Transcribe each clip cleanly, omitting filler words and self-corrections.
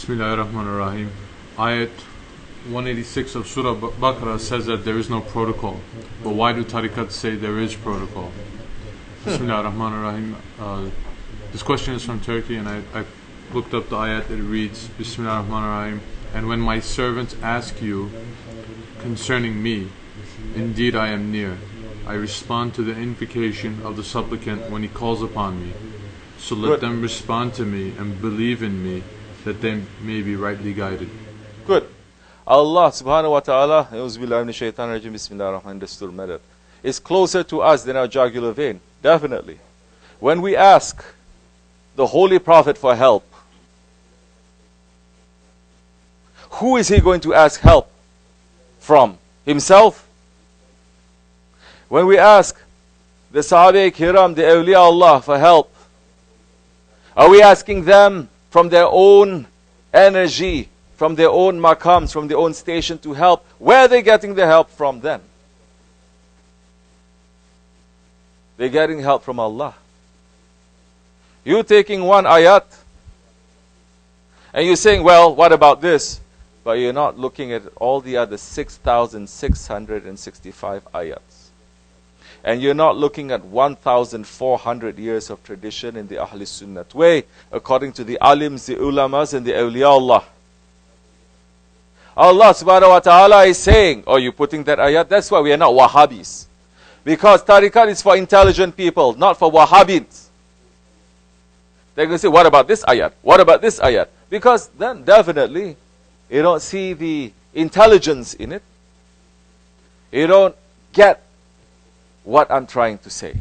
Bismillahirrahmanirrahim. Ayat 186 of Surah Baqara says that there is no protocol. But why do Tariqats say there is protocol? Bismillahirrahmanirrahim. This question is from Turkey, and I looked up the ayat. It reads, Bismillahirrahmanirrahim. And when my servants ask you concerning me, indeed I am near. I respond to the invocation of the supplicant when he calls upon me. So let them respond to me and believe in me, that they may be rightly guided. Good. Allah subhanahu wa ta'ala Bismillahirrahmanirrahim is closer to us than our jugular vein. Definitely. When we ask the Holy Prophet for help, who is he going to ask help from? Himself? When we ask the Sahaba Kiram, the awliya Allah for help, are we asking them from their own energy, from their own maqams, from their own station to help? Where are they getting the help from then? They're getting help from Allah. You taking one ayat and you're saying, well, what about this? But you're not looking at all the other 6,665 ayats. And you're not looking at 1,400 years of tradition in the Ahl Sunnat way, according to the alims, the ulamas, and the awliya Allah. Allah subhanahu wa ta'ala is saying, oh, you're putting that ayat? That's why we are not Wahhabis. Because tariqat is for intelligent people, not for Wahhabis. They're going to say, what about this ayat? What about this ayat? Because then definitely you don't see the intelligence in it. You don't get what I'm trying to say.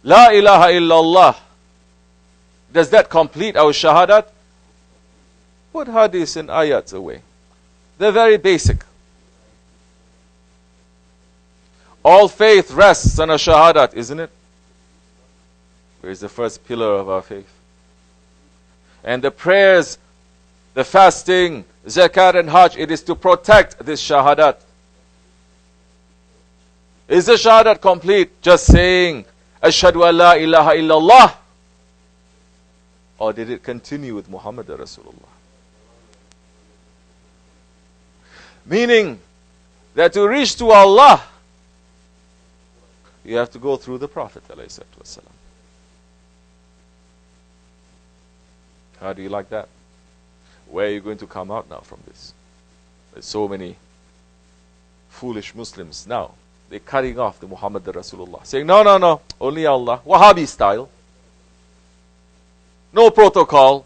La ilaha illallah. Does that complete our shahadat? Put hadiths and ayats away. They're very basic. All faith rests on a shahadat, isn't it? Where is the first pillar of our faith? And the prayers, the fasting, zakat and hajj, it is to protect this shahadat. Is the shahadat complete just saying, Ashhadu an la ilaha illallah? Or did it continue with Muhammad Rasulullah? Meaning that to reach to Allah, you have to go through the Prophet ﷺ. How do you like that? Where are you going to come out now from this? There's so many foolish Muslims now. They're cutting off the Muhammad Rasulullah. Saying, no, only Allah. Wahhabi style. No protocol.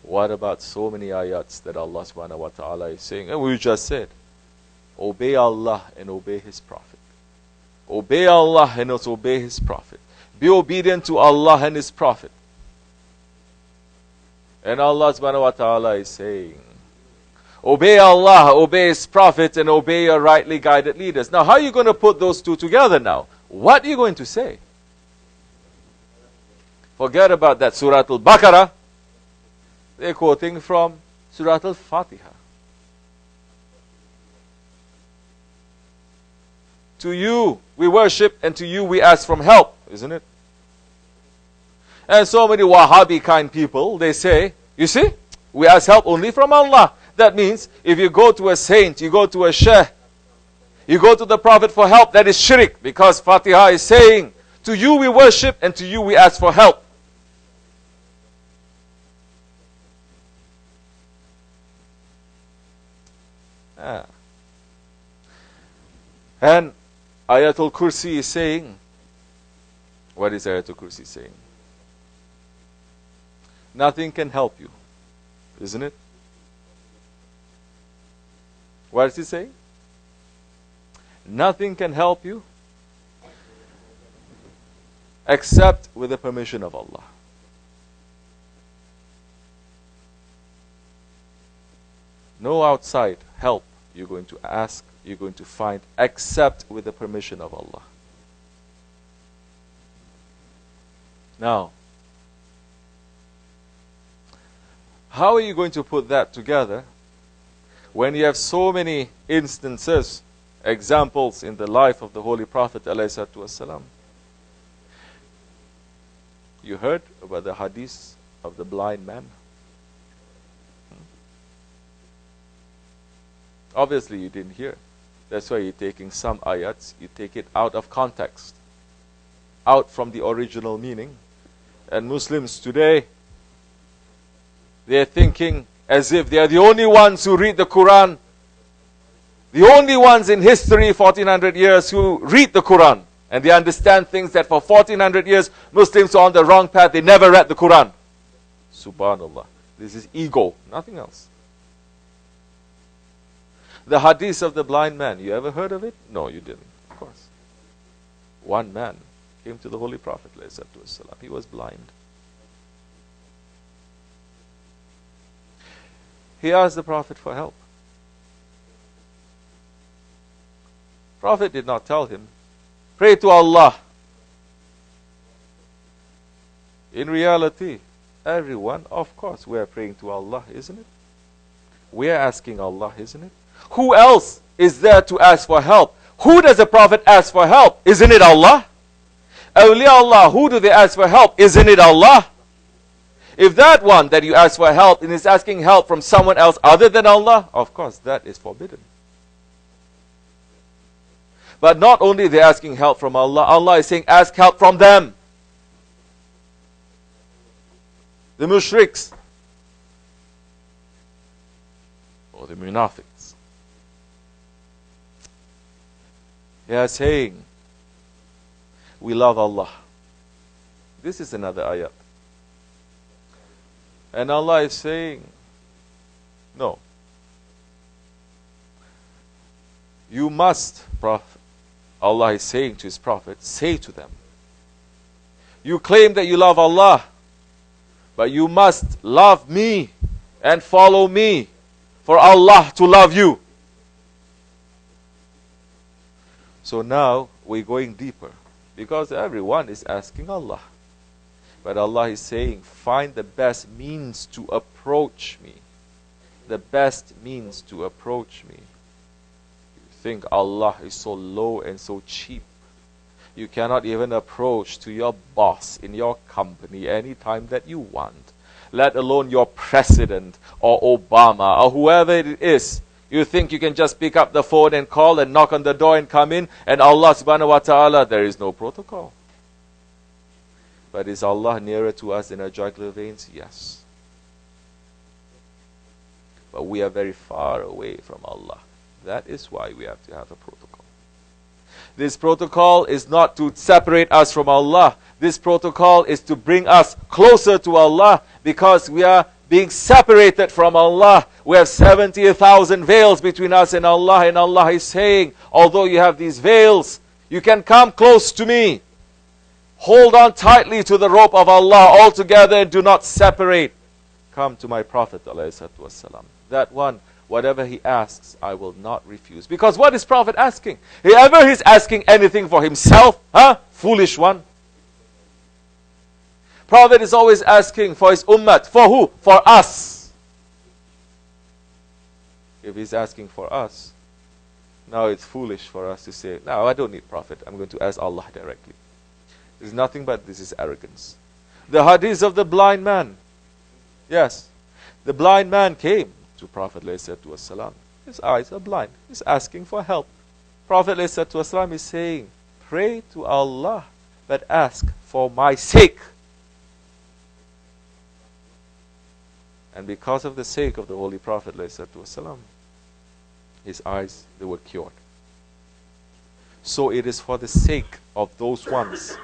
What about so many ayats that Allah subhanahu wa ta'ala is saying? And we just said, obey Allah and obey His Prophet. Obey Allah and obey His Prophet. Be obedient to Allah and His Prophet. And Allah subhanahu wa ta'ala is saying, obey Allah, obey His Prophet, and obey your rightly guided leaders. Now, how are you going to put those two together now? What are you going to say? Forget about that. Surah Baqara. They're quoting from Surah Al-Fatiha. To you we worship, and to you we ask from help, isn't it? And so many Wahhabi kind people, they say, you see, we ask help only from Allah. That means if you go to a saint, you go to a Shaykh, you go to the Prophet for help, that is shirk, because Fatiha is saying, to you we worship and to you we ask for help. And Ayatul Kursi is saying, what is Ayatul Kursi saying? Nothing can help you, isn't it? What does it say? Nothing can help you except with the permission of Allah. No outside help you're going to ask, you're going to find, except with the permission of Allah. Now, how are you going to put that together when you have so many instances, examples in the life of the Holy Prophet ﷺ, You heard about the hadith of the blind man? Obviously you didn't hear. That's why you're taking some ayats, you take it out of context, out from the original meaning. And Muslims today, they're thinking as if they are the only ones who read the Quran, the only ones in history, 1400 years, who read the Quran. And they understand things that for 1400 years, Muslims are on the wrong path, they never read the Quran. Subhanallah. This is ego, nothing else. The hadith of the blind man, you ever heard of it? No, you didn't, of course. One man came to the Holy Prophet, he was blind. He asked the Prophet for help. Prophet did not tell him, pray to Allah. In reality, everyone, of course, we are praying to Allah, isn't it? We are asking Allah, isn't it? Who else is there to ask for help? Who does the Prophet ask for help? Isn't it Allah? Awliya Allah, who do they ask for help? Isn't it Allah? If that one that you ask for help and is asking help from someone else other than Allah, of course, that is forbidden. But not only they're asking help from Allah, Allah is saying ask help from them. The mushriks. Or the munafiqs. They are saying, we love Allah. This is another ayat. And Allah is saying, no. You must, Allah is saying to His Prophet, say to them, you claim that you love Allah, but you must love me and follow me for Allah to love you. So now we're going deeper, because everyone is asking Allah. But Allah is saying, find the best means to approach me. The best means to approach me. You think Allah is so low and so cheap. You cannot even approach to your boss in your company anytime that you want. Let alone your president or Obama or whoever it is. You think you can just pick up the phone and call and knock on the door and come in, and Allah subhanahu wa ta'ala, there is no protocol. But is Allah nearer to us than our jugular veins? Yes. But we are very far away from Allah. That is why we have to have a protocol. This protocol is not to separate us from Allah. This protocol is to bring us closer to Allah, because we are being separated from Allah. We have 70,000 veils between us and Allah is saying, although you have these veils, you can come close to me. Hold on tightly to the rope of Allah altogether and do not separate. Come to my Prophet ﷺ. That one, whatever he asks, I will not refuse. Because what is Prophet asking? Whoever he's asking anything for himself, foolish one. Prophet is always asking for his ummah. For who? For us. If he's asking for us, now it's foolish for us to say, no, I don't need Prophet. I'm going to ask Allah directly. This is nothing but this is arrogance. The hadith of the blind man. Yes. The blind man came to Prophet ﷺ. His eyes are blind. He's asking for help. Prophet ﷺ is saying, pray to Allah, but ask for my sake. And because of the sake of the Holy Prophet ﷺ, his eyes, they were cured. So it is for the sake of those ones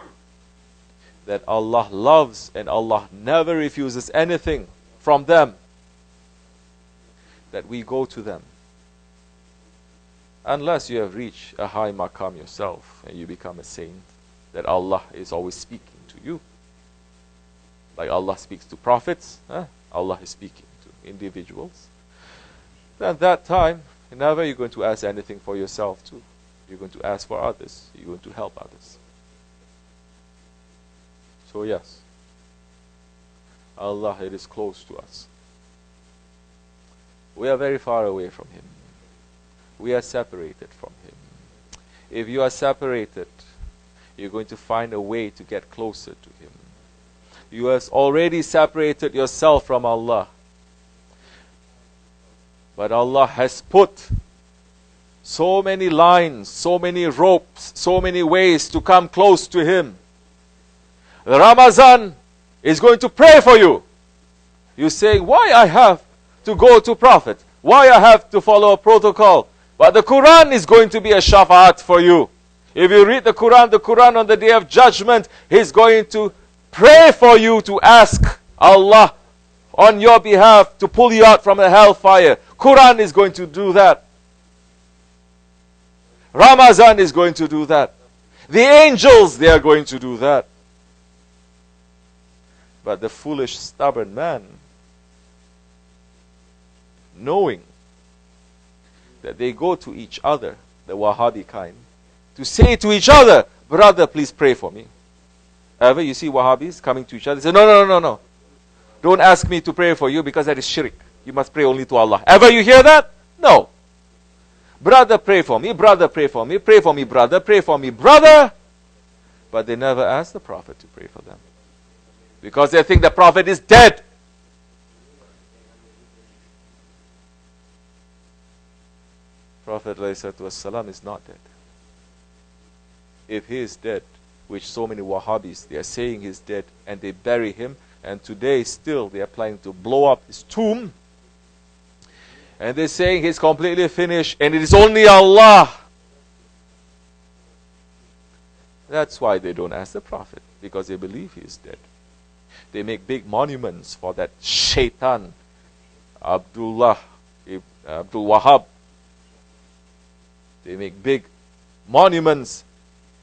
that Allah loves and Allah never refuses anything from them, that we go to them. Unless you have reached a high maqam yourself and you become a saint, that Allah is always speaking to you. Like Allah speaks to prophets, Allah is speaking to individuals. Then at that time, never you're going to ask anything for yourself too. You're going to ask for others. You're going to help others. So yes, Allah, it is close to us. We are very far away from Him. We are separated from Him. If you are separated, you're going to find a way to get closer to Him. You have already separated yourself from Allah. But Allah has put so many lines, so many ropes, so many ways to come close to Him. Ramazan is going to pray for you. You say, why I have to go to Prophet? Why I have to follow a protocol? But the Quran is going to be a shafaat for you. If you read the Quran on the Day of Judgment, He's going to pray for you to ask Allah on your behalf to pull you out from the hellfire. Quran is going to do that. Ramazan is going to do that. The angels, they are going to do that. But the foolish, stubborn man, knowing that they go to each other, the Wahhabi kind, to say to each other, brother, please pray for me. Ever you see Wahhabis coming to each other, say, no. Don't ask me to pray for you because that is shirk. You must pray only to Allah. Ever you hear that? No. Brother, pray for me. Brother, pray for me. Pray for me, brother. Pray for me, brother. But they never ask the Prophet to pray for them. Because they think the Prophet is dead. Prophet ﷺ is not dead. If he is dead, which so many Wahhabis, they are saying he's dead, and they bury him, and today still they are planning to blow up his tomb, and they're saying he's completely finished, and it is only Allah. That's why they don't ask the Prophet, because they believe he is dead. They make big monuments for that shaitan, Abdul Wahhab. They make big monuments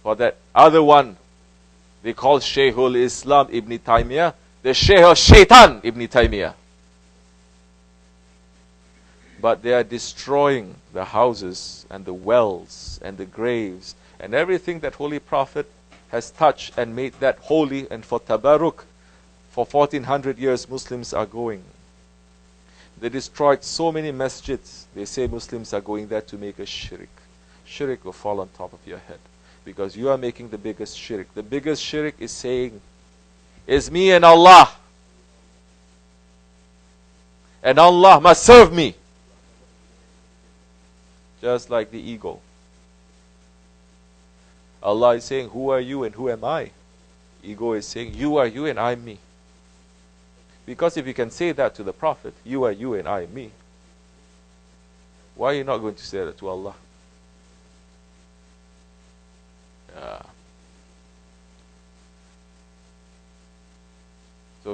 for that other one. They call Shaykhul Islam Ibn Taymiyyah, the Shaykh of Shaitan Ibn Taymiyyah. But they are destroying the houses and the wells and the graves and everything that Holy Prophet has touched and made that holy, and for tabarruk. For 1400 years Muslims are going. They destroyed so many masjids. They say Muslims are going there to make a shirk. Shirk will fall on top of your head, because you are making the biggest shirk. The biggest shirk is saying, it's me and Allah, and Allah must serve me. Just like the ego. Allah is saying, who are you and who am I? Ego is saying, you are you and I am me. Because if you can say that to the Prophet, you are you and I am me, why are you not going to say that to Allah?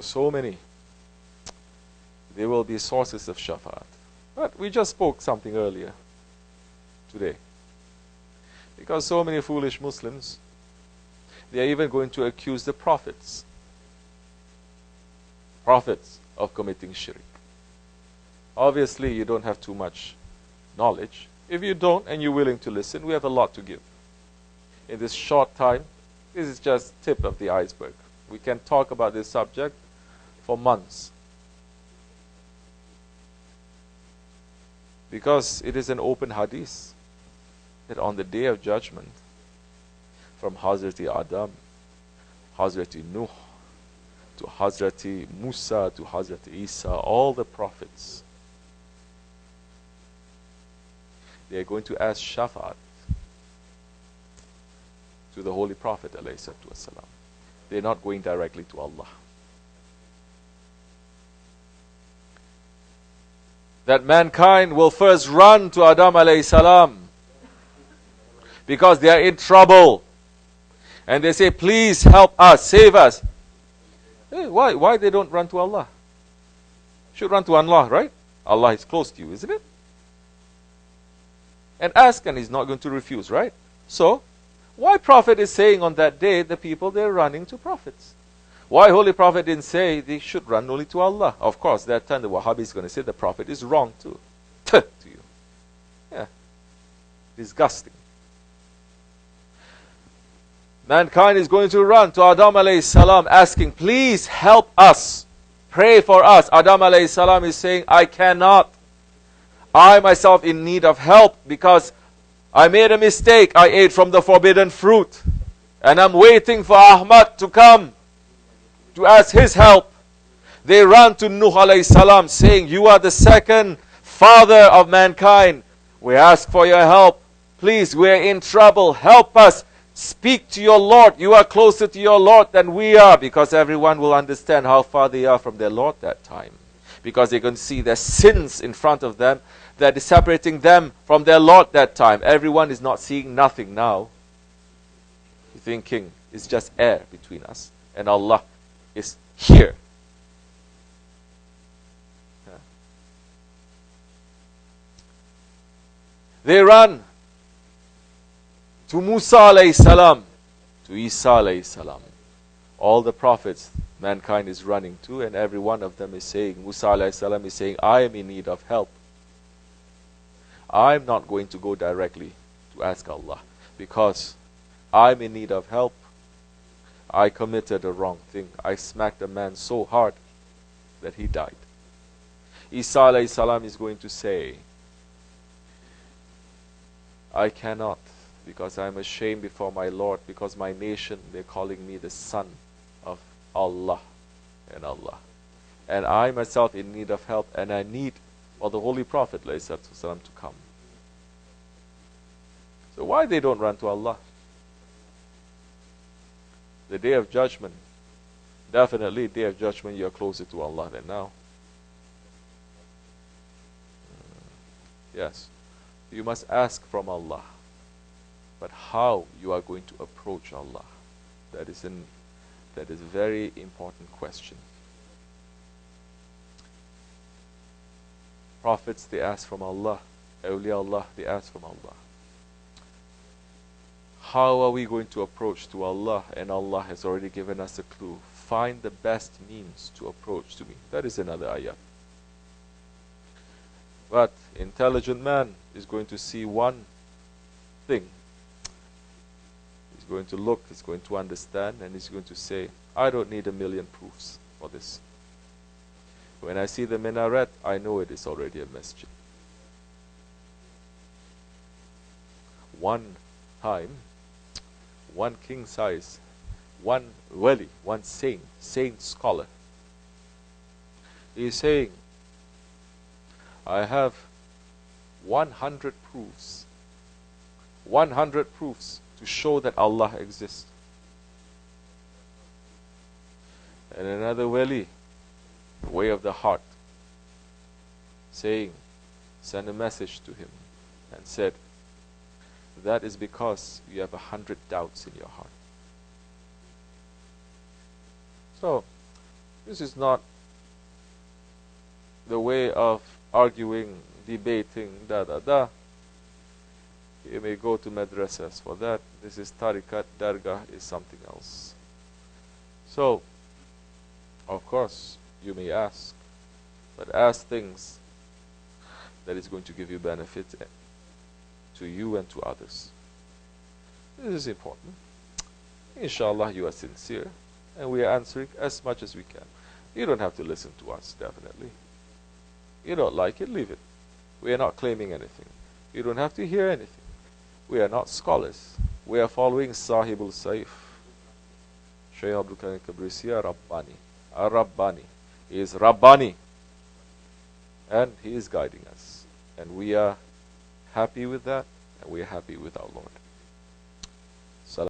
So many. There will be sources of shafaat. But we just spoke something earlier today. Because so many foolish Muslims, they are even going to accuse the prophets of committing shirk. Obviously, you don't have too much knowledge. If you don't and you're willing to listen, we have a lot to give. In this short time, this is just tip of the iceberg. We can talk about this subject for months. Because it is an open hadith that on the Day of Judgment, from Hazrati Adam, Hazrati Nuh, to Hazrati Musa, to Hazrati Isa, all the prophets, they are going to ask shafaat to the Holy Prophet ﷺ. They're not going directly to Allah. That mankind will first run to Adam ﷺ because they are in trouble. And they say, please help us, save us. Hey, why they don't run to Allah? Should run to Allah, right? Allah is close to you, isn't it? And ask, and He's not going to refuse, right? So, why Prophet is saying on that day, the people, they're running to prophets? Why Holy Prophet didn't say they should run only to Allah? Of course, that time the Wahhabi is going to say the Prophet is wrong too. To you. Yeah. Disgusting. Mankind is going to run to Adam alayhi salam asking, please help us. Pray for us. Adam alayhi salam is saying, I cannot. I myself in need of help because I made a mistake. I ate from the forbidden fruit. And I'm waiting for Ahmad to come. to ask his help. They ran to Nuh alayhi salam saying, you are the second father of mankind. We ask for your help. Please, we are in trouble. Help us. Speak to your Lord. You are closer to your Lord than we are, because everyone will understand how far they are from their Lord that time. Because they can see their sins in front of them that is separating them from their Lord that time. Everyone is not seeing nothing now. You're thinking it's just air between us, and Allah is here. Yeah. They run to Musa alayhi salam, to Isa alayhi salam. All the prophets mankind is running to, and every one of them is saying, Musa alayhi salam is saying, I am in need of help. I'm not going to go directly to ask Allah, because I'm in need of help. I committed a wrong thing. I smacked a man so hard that he died. Isa alayhi salam is going to say, I cannot, because I'm ashamed before my Lord, because my nation, they're calling me the son of Allah and Allah. And I myself in need of help, and I need for the Holy Prophet ﷺ to come. So why they don't run to Allah? The day of judgment, definitely day of judgment, you're closer to Allah than now. Yes, you must ask from Allah. But how you are going to approach Allah, that is a very important question. Prophets, they ask from Allah. Awliya Allah, they ask from Allah. How are we going to approach to Allah? And Allah has already given us a clue. Find the best means to approach to me. That is another ayat. But intelligent man is going to see one thing. He's going to look, he's going to understand, and he's going to say, I don't need 1,000,000 proofs for this. When I see the minaret, I know it is already a masjid. One time, one king size, one wali, one saint scholar, he is saying, I have 100 proofs. 100 proofs to show that Allah exists. And another wali, the way of the heart, saying, send a message to him and said, that is because you have 100 doubts in your heart. So, this is not the way of arguing, debating, da. You may go to madrasas for that. This is tarikat, dergahi is something else. So, of course, you may ask, but ask things that is going to give you benefit to you and to others. This is important. Inshallah, you are sincere, and we are answering as much as we can. You don't have to listen to us, definitely. You don't like it, leave it. We are not claiming anything. You don't have to hear anything. We are not scholars. We are following Sahibul Saif. Shaykh Abdulkerim Kibrisi Rabbani. Rabbani. He is Rabbani. And he is guiding us. And we are happy with that, and we are happy with our Lord.